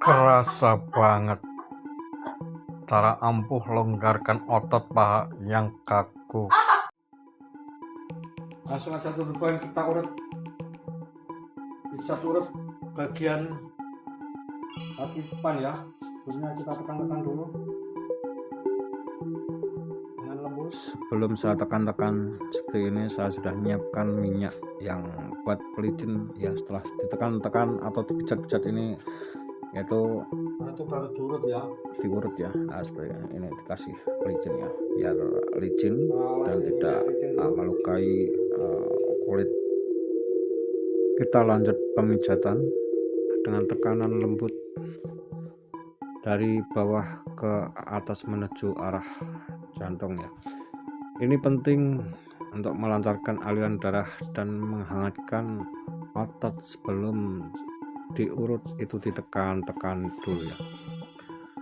Kerasa banget cara ampuh longgarkan otot paha yang kaku. Langsung aja turun poin, kita urut. Bisa urut bagian kaki depan ya. Sebelumnya kita tekan-tekan dulu dengan lembut. Sebelum saya tekan-tekan seperti ini, saya sudah menyiapkan minyak yang buat pelicin ya. Setelah ditekan-tekan atau dipijat-pijat ini, itu baru diurut ya. Nah, seperti ini dikasih pelicin ya, biar licin dan tidak melukai kulit. Kita lanjut pemijatan dengan tekanan lembut dari bawah ke atas menuju arah jantung ya. Ini penting untuk melancarkan aliran darah dan menghangatkan otot. Sebelum diurut itu ditekan-tekan dulu ya.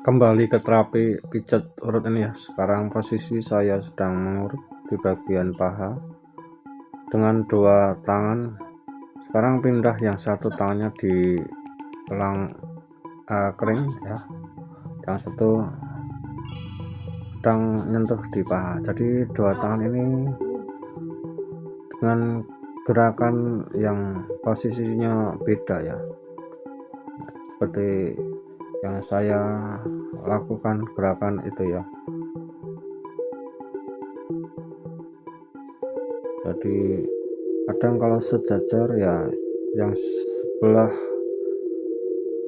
Kembali ke terapi pijat urut ini ya. Sekarang posisi saya sedang mengurut di bagian paha dengan dua tangan. Sekarang pindah yang satu tangannya di tulang kering ya, yang satu sedang nyentuh di paha. Jadi dua tangan ini dengan gerakan yang posisinya beda ya, seperti yang saya lakukan gerakan itu ya. Jadi kadang kalau sejajar ya, yang sebelah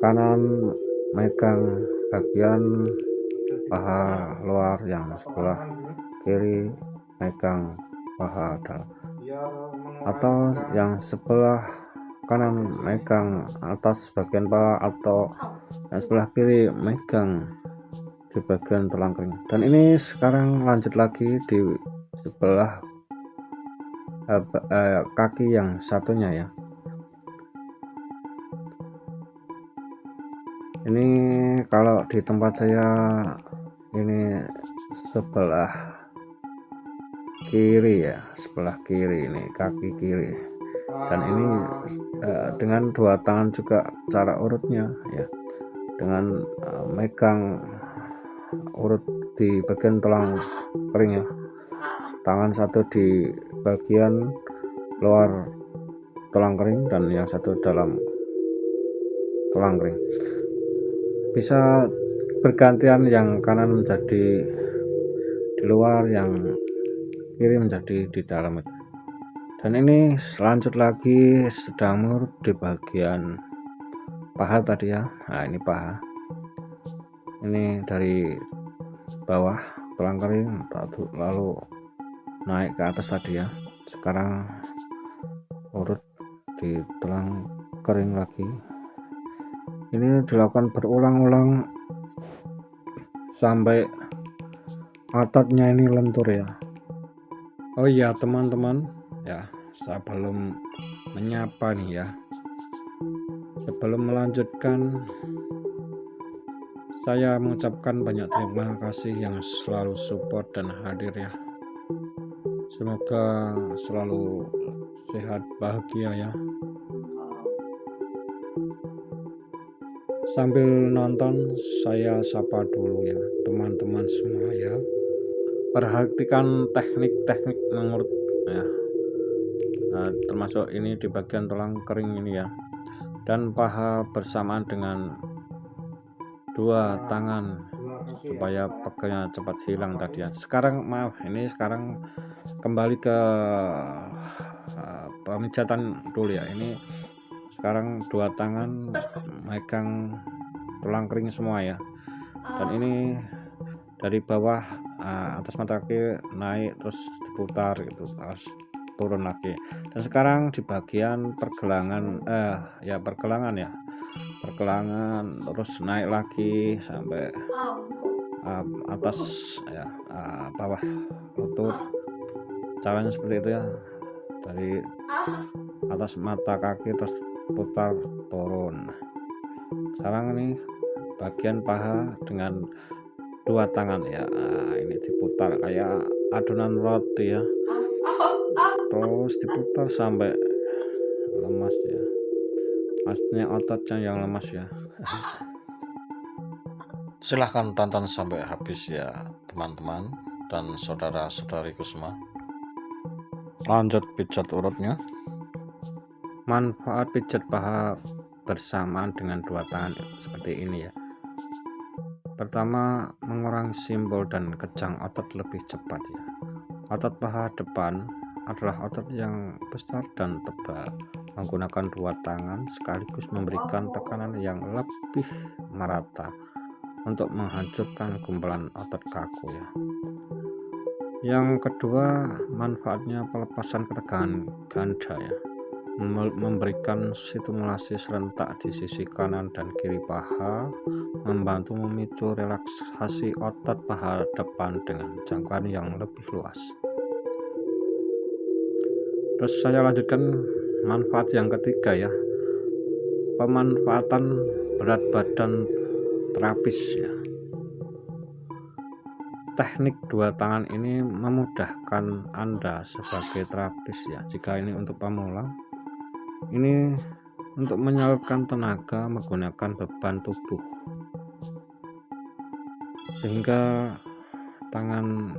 kanan megang bagian paha luar, yang sebelah kiri megang paha dalam, atau yang sebelah kanan megang atas bagian paha, atau yang sebelah kiri megang di bagian tulang kering. Dan ini sekarang lanjut lagi di sebelah kaki yang satunya ya. Ini kalau di tempat saya ini sebelah kiri ya, sebelah kiri ini kaki kiri. Dan ini dengan dua tangan juga cara urutnya ya, dengan megang urut di bagian tulang kering ya. Tangan satu di bagian luar tulang kering dan yang satu dalam tulang kering. Bisa bergantian, yang kanan menjadi di luar, yang kiri menjadi di dalam. Dan ini lanjut lagi sedang mengurut di bagian paha tadi ya. Nah, ini paha. Ini dari bawah tulang kering lalu naik ke atas tadi ya. Sekarang urut di tulang kering lagi. Ini dilakukan berulang-ulang sampai ototnya ini lentur ya. Oh iya teman-teman ya, saya belum menyapa nih ya. Sebelum melanjutkan, saya mengucapkan banyak terima kasih yang selalu support dan hadir ya. Semoga selalu sehat bahagia ya. Sambil nonton, saya sapa dulu ya teman-teman semua ya. Perhatikan teknik-teknik mengurut ya. Termasuk ini di bagian tulang kering ini ya, dan paha bersamaan dengan dua tangan supaya pegelnya cepat hilang tadi ya. Sekarang sekarang kembali ke pemijatan dulu ya. Ini sekarang dua tangan megang tulang kering semua ya, dan ini dari bawah atas mata kaki naik terus diputar gitu, terus turun lagi. Dan sekarang di bagian pergelangan pergelangan terus naik lagi sampai atas ya, bawah lutut. Caranya seperti itu ya, dari atas mata kaki terus putar turun. Sekarang ini bagian paha dengan dua tangan ya, ini diputar kayak adonan roti ya, terus diputar sampai lemas ya, maksudnya ototnya yang lemas ya. Silahkan tonton sampai habis ya teman-teman dan saudara-saudariku semua. Lanjut pijat urutnya. Manfaat pijat paha bersamaan dengan dua tangan seperti ini ya. Pertama, mengurangi simbol dan kejang otot lebih cepat ya. Otot paha depan adalah otot yang besar dan tebal. Menggunakan dua tangan sekaligus memberikan tekanan yang lebih merata untuk menghancurkan gumpalan otot kaku ya. Yang kedua, manfaatnya pelepasan ketegangan ganda ya. Memberikan stimulasi serentak di sisi kanan dan kiri paha, membantu memicu relaksasi otot paha depan dengan jangkauan yang lebih luas. Terus saya lanjutkan manfaat yang ketiga ya, pemanfaatan berat badan terapis ya. Teknik dua tangan ini memudahkan Anda sebagai terapis ya. Jika ini untuk pemula, ini untuk menyalurkan tenaga menggunakan beban tubuh, sehingga tangan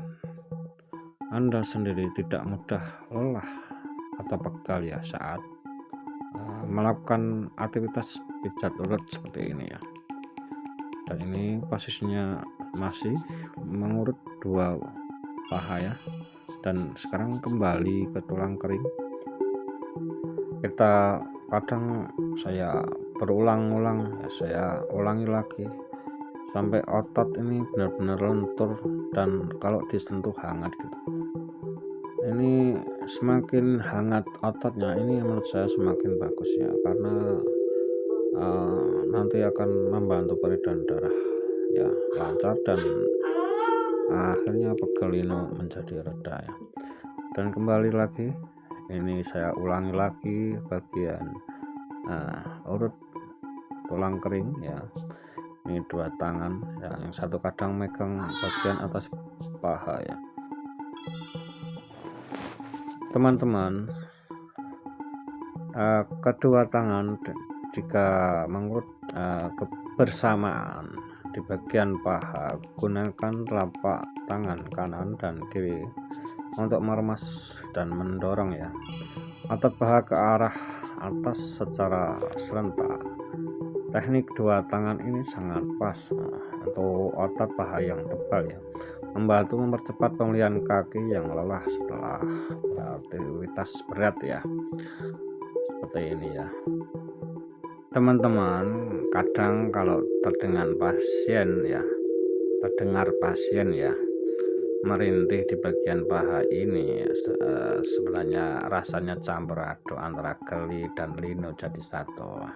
Anda sendiri tidak mudah lelah atau pegal ya saat melakukan aktivitas pijat urut seperti ini ya. Dan ini posisinya masih mengurut dua paha ya. Dan sekarang kembali ke tulang kering. Kita kadang saya berulang-ulang ya, saya ulangi lagi sampai otot ini benar-benar lentur dan kalau disentuh hangat gitu. Ini semakin hangat ototnya, ini menurut saya semakin bagus ya, karena nanti akan membantu peredaran darah ya lancar dan akhirnya pegel linu menjadi reda ya. Dan kembali lagi, ini saya ulangi lagi bagian urut tulang kering ya. Ini dua tangan ya, yang satu kadang megang bagian atas paha ya. Teman-teman, kedua tangan jika mengurut kebersamaan di bagian paha, gunakan telapak tangan kanan dan kiri untuk meremas dan mendorong ya otot paha ke arah atas secara serentak. Teknik dua tangan ini sangat pas untuk otot paha yang tebal ya, membantu mempercepat pemulihan kaki yang lelah setelah beraktivitas berat ya, seperti ini ya. Teman-teman, kadang kalau terdengar pasien ya merintih di bagian paha ini, sebenarnya rasanya campur aduk antara geli dan linu jadi satu.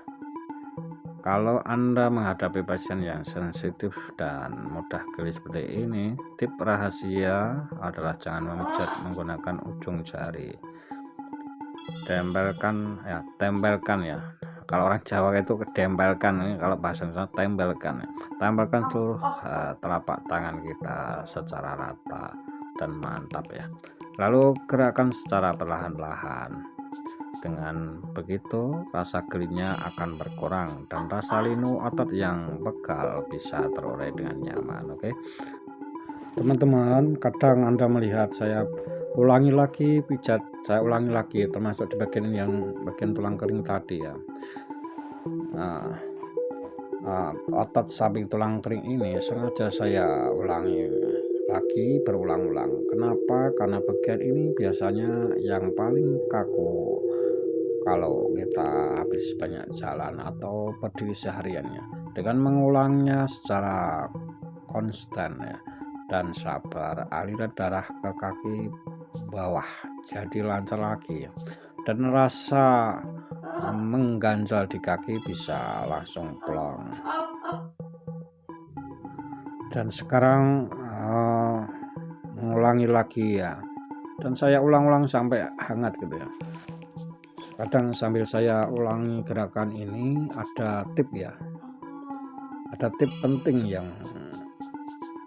Kalau Anda menghadapi pasien yang sensitif dan mudah geli seperti ini, tip rahasia adalah jangan memijat menggunakan ujung jari. Tempelkan ya. Kalau orang Jawa itu kedempelkan, ini kalau bahasa Indonesia tempelkan seluruh telapak tangan kita secara rata dan mantap ya. Lalu gerakan secara perlahan-lahan. Dengan begitu rasa gelinya akan berkurang dan rasa linu otot yang pegal bisa terurai dengan nyaman. Oke teman-teman, kadang Anda melihat saya ulangi lagi pijat, saya ulangi lagi termasuk di bagian bagian tulang kering tadi ya. Otot samping tulang kering ini sengaja saya ulangi lagi berulang-ulang. Kenapa? Karena bagian ini biasanya yang paling kaku kalau kita habis banyak jalan atau berdiri sehariannya. Dengan mengulangnya secara konstan ya dan sabar, aliran darah ke kaki bawah jadi lancar lagi ya. Dan rasa mengganjal di kaki bisa langsung plong. Dan sekarang mengulangi lagi ya, dan saya ulang-ulang sampai hangat gitu ya. Kadang sambil saya ulangi gerakan ini ada tip ya, ada tip penting yang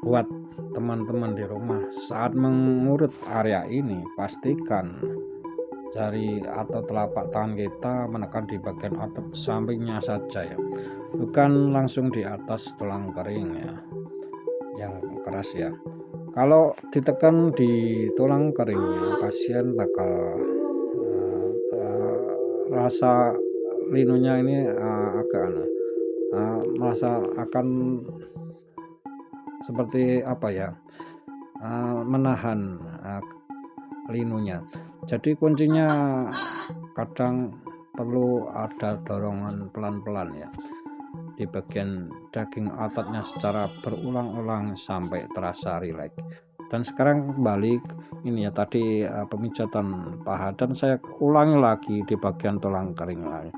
buat teman-teman di rumah saat mengurut area ini. Pastikan jari atau telapak tangan kita menekan di bagian otot sampingnya saja ya. bukan langsung di atas tulang kering ya, yang keras ya. Kalau ditekan di tulang keringnya, pasien bakal rasa linunya ini agak merasa akan seperti apa ya, menahan linunya. Jadi kuncinya kadang perlu ada dorongan pelan-pelan ya di bagian daging ototnya secara berulang-ulang sampai terasa rileks. Dan sekarang kembali ini ya, tadi pemijatan paha, dan saya ulangi lagi di bagian tulang kering lagi,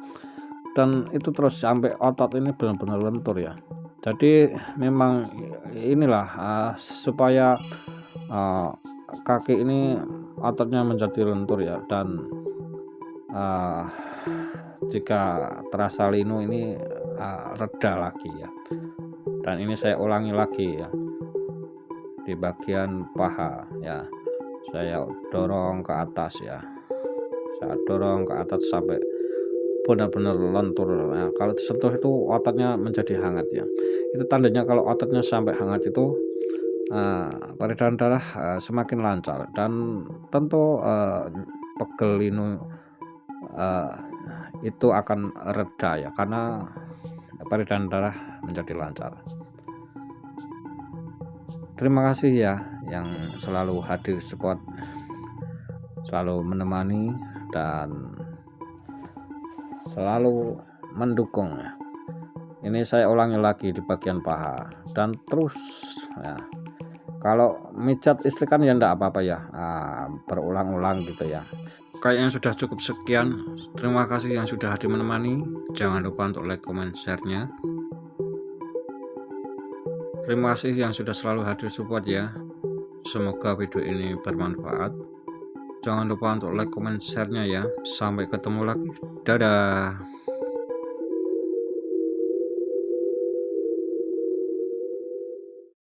dan itu terus sampai otot ini benar-benar lentur ya. Jadi memang inilah supaya kaki ini ototnya menjadi lentur ya, dan jika terasa linu ini reda lagi ya. Dan ini saya ulangi lagi ya di bagian paha ya, saya dorong ke atas ya, saya dorong ke atas sampai benar-benar lentur. Nah, kalau disentuh itu ototnya menjadi hangat ya, itu tandanya kalau ototnya sampai hangat itu peredaran darah semakin lancar, dan tentu pegel linu itu akan reda ya, karena peredaran darah menjadi lancar. Terima kasih ya yang selalu hadir support, selalu menemani dan selalu mendukung. Ini saya ulangi lagi di bagian paha, dan terus ya, kalau mijat istri kan ya enggak apa-apa ya, berulang-ulang gitu ya. Kayaknya sudah cukup sekian. Terima kasih yang sudah hadir menemani. Jangan lupa untuk like, comment, share-nya. Terima kasih yang sudah selalu hadir support ya. Semoga video ini bermanfaat. Jangan lupa untuk like, comment, share-nya ya. Sampai ketemu lagi. Dadah.